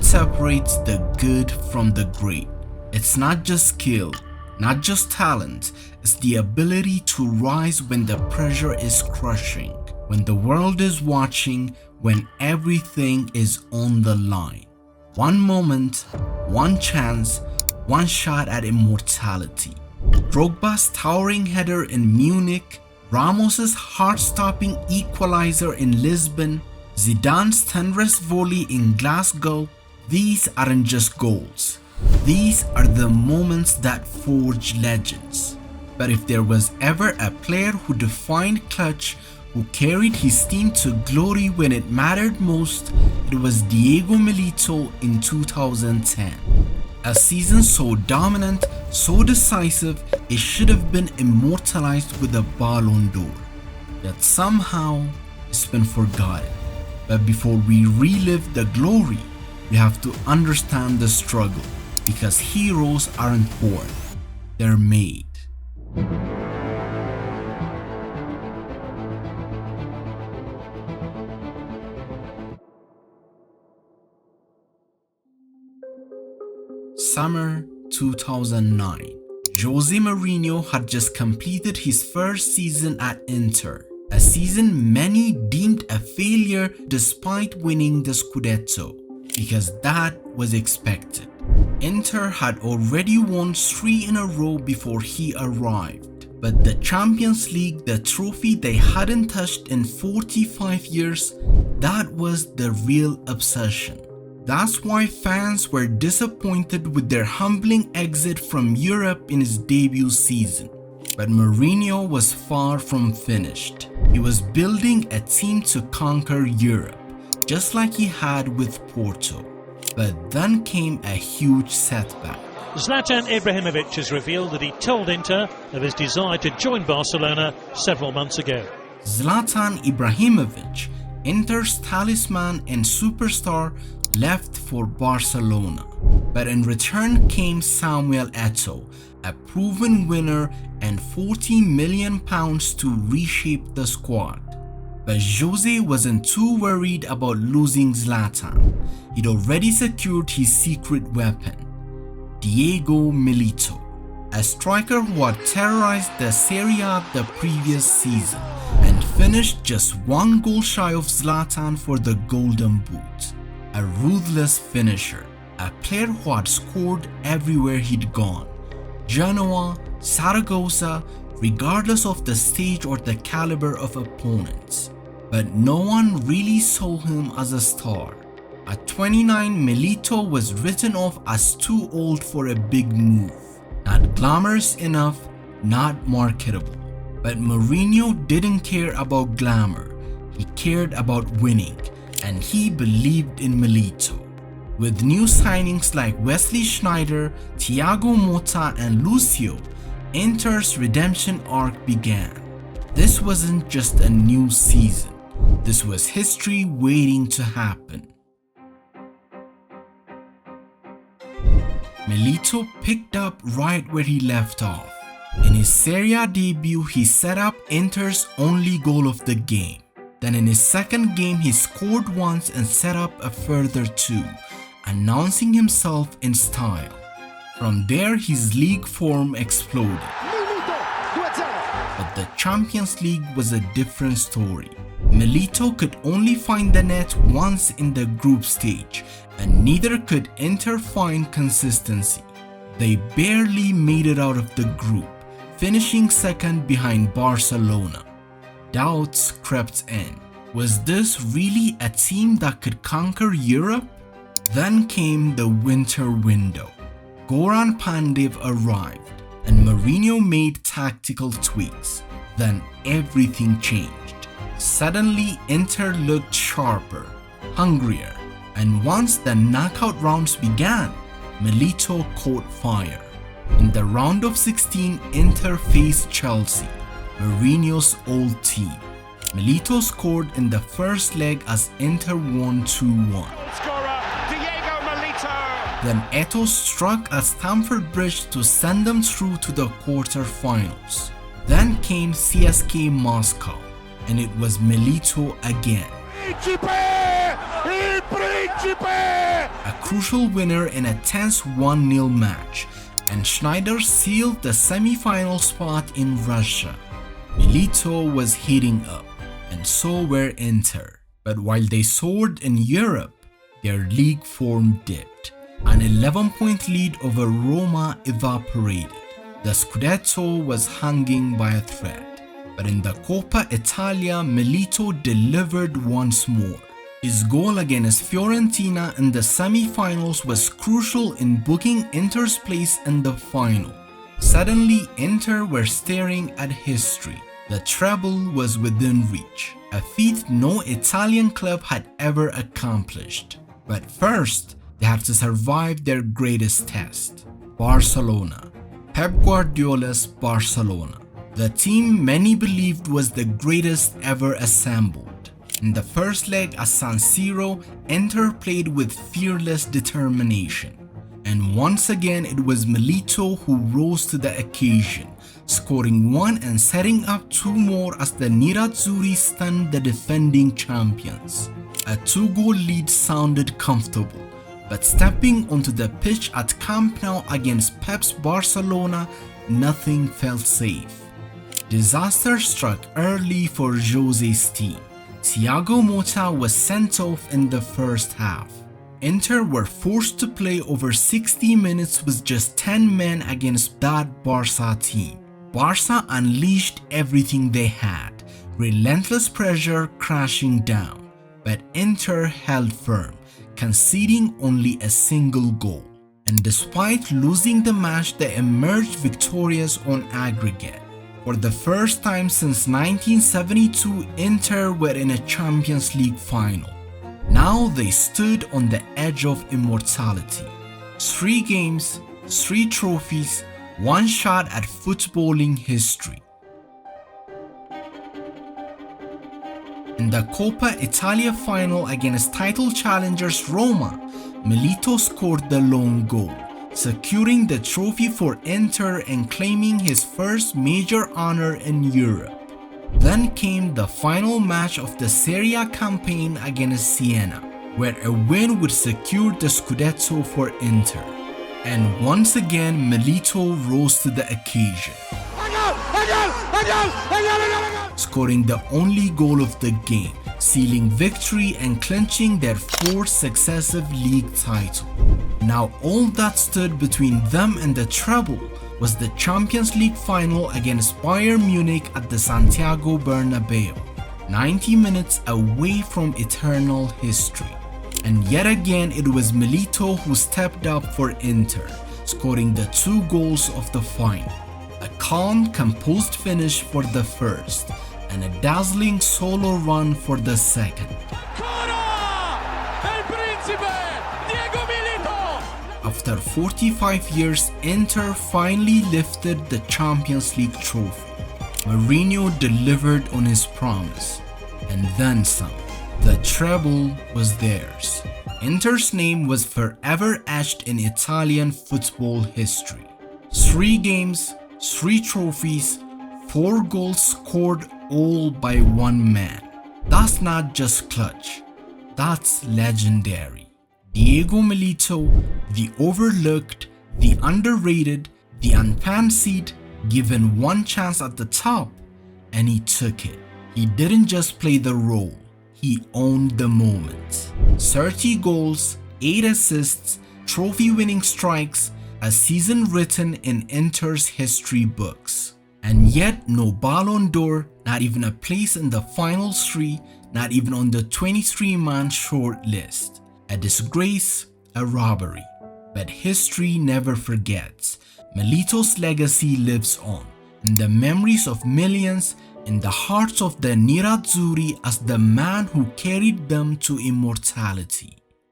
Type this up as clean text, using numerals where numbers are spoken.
what separates the good from the great. It's not just skill, not just talent, it's the ability to rise when the pressure is crushing, when the world is watching, when everything is on the line. One moment, one chance, one shot at immortality. Drogba's towering header in Munich, Ramos's heart-stopping equalizer in Lisbon, Zidane's thunderous volley in Glasgow, these aren't just goals. These are the moments that forge legends. But if there was ever a player who defined clutch, who carried his team to glory when it mattered most, it was Diego Milito in 2010. A season so dominant, so decisive, it should have been immortalized with a Ballon d'Or. Yet somehow, it's been forgotten. But before we relive the glory, we have to understand the struggle, because heroes aren't born, they're made. Summer 2009. Jose Mourinho had just completed his first season at Inter, a season many deemed a failure despite winning the Scudetto, because that was expected. Inter had already won 3 in a row before he arrived, but the Champions League, the trophy they hadn't touched in 45 years, that was the real obsession. That's why fans were disappointed with their humbling exit from Europe in his debut season. But Mourinho was far from finished. He was building a team to conquer Europe, just like he had with Porto. But then came a huge setback. Zlatan Ibrahimovic has revealed that he told Inter of his desire to join Barcelona several months ago. Zlatan Ibrahimovic, Inter's talisman and superstar, left for Barcelona. But in return came Samuel Eto'o, a proven winner, and £40 million to reshape the squad. But Jose wasn't too worried about losing Zlatan. He'd already secured his secret weapon, Diego Milito, a striker who had terrorized the Serie A the previous season and finished just 1 goal shy of Zlatan for the Golden Boot. A ruthless finisher, a player who had scored everywhere he'd gone. Genoa, Saragossa, regardless of the stage or the caliber of opponents. But no one really saw him as a star. At 29, Milito was written off as too old for a big move. Not glamorous enough, not marketable. But Mourinho didn't care about glamour. He cared about winning, and he believed in Milito. With new signings like Wesley Sneijder, Thiago Motta and Lucio, Inter's redemption arc began. This wasn't just a new season. This was history waiting to happen. Milito picked up right where he left off. In his Serie A debut, he set up Inter's only goal of the game. Then in his second game, he scored once and set up a further 2, announcing himself in style. From there, his league form exploded. But the Champions League was a different story. Milito could only find the net once in the group stage, and neither could Inter find consistency. They barely made it out of the group, finishing second behind Barcelona. Doubts crept in. Was this really a team that could conquer Europe? Then came the winter window. Goran Pandev arrived, and Mourinho made tactical tweaks. Then everything changed. Suddenly, Inter looked sharper, hungrier, and once the knockout rounds began, Milito caught fire. In the round of 16, Inter faced Chelsea, Mourinho's old team. Milito scored in the first leg as Inter won 2-1. Diego Milito. Then Eto'o struck at Stamford Bridge to send them through to the quarter-finals. Then came CSK Moscow, and it was Milito again. A crucial winner in a tense 1-0 match, and Schneider sealed the semi-final spot in Russia. Milito was heating up, and so were Inter. But while they soared in Europe, their league form dipped. An 11-point lead over Roma evaporated. The Scudetto was hanging by a thread. But in the Coppa Italia, Milito delivered once more. His goal against Fiorentina in the semi-finals was crucial in booking Inter's place in the final. Suddenly, Inter were staring at history. The treble was within reach, a feat no Italian club had ever accomplished. But first, they had to survive their greatest test: Barcelona. Pep Guardiola's Barcelona. The team many believed was the greatest ever assembled. In the first leg at San Siro, Inter played with fearless determination. And once again, it was Milito who rose to the occasion, scoring one and setting up two more as the Nerazzurri stunned the defending champions. A 2-goal lead sounded comfortable, but stepping onto the pitch at Camp Nou against Pep's Barcelona, nothing felt safe. Disaster struck early for Jose's team. Thiago Motta was sent off in the first half. Inter were forced to play over 60 minutes with just 10 men against that Barca team. Barca unleashed everything they had, relentless pressure crashing down, but Inter held firm, conceding only a single goal. And despite losing the match, they emerged victorious on aggregate. For the first time since 1972, Inter were in a Champions League final. Now they stood on the edge of immortality. 3 games, 3 trophies, 1 shot at footballing history. In the Coppa Italia final against title challengers Roma, Milito scored the lone goal, securing the trophy for Inter and claiming his first major honor in Europe. Then came the final match of the Serie A campaign against Siena, where a win would secure the Scudetto for Inter. And once again, Milito rose to the occasion, scoring the only goal of the game, sealing victory and clinching their 4th successive league title. Now all that stood between them and the treble was the Champions League final against Bayern Munich at the Santiago Bernabeu, 90 minutes away from eternal history. And yet again, it was Milito who stepped up for Inter, scoring the 2 goals of the final. A calm, composed finish for the first, and a dazzling solo run for the second. Diego Milito! After 45 years, Inter finally lifted the Champions League trophy. Mourinho delivered on his promise, and then some. The treble was theirs. Inter's name was forever etched in Italian football history. 3 games, 3 trophies, 4 goals scored, all by one man. That's not just clutch, that's legendary. Diego Milito, the overlooked, the underrated, the unfancied, given one chance at the top, and he took it. He didn't just play the role, he owned the moment. 30 goals, 8 assists, trophy-winning strikes, a season written in Inter's history books. And yet no Ballon d'Or, not even a place in the final 3, not even on the 23-man short list. A disgrace, a robbery. But history never forgets. Milito's legacy lives on, in the memories of millions, in the hearts of the Nerazzurri as the man who carried them to immortality.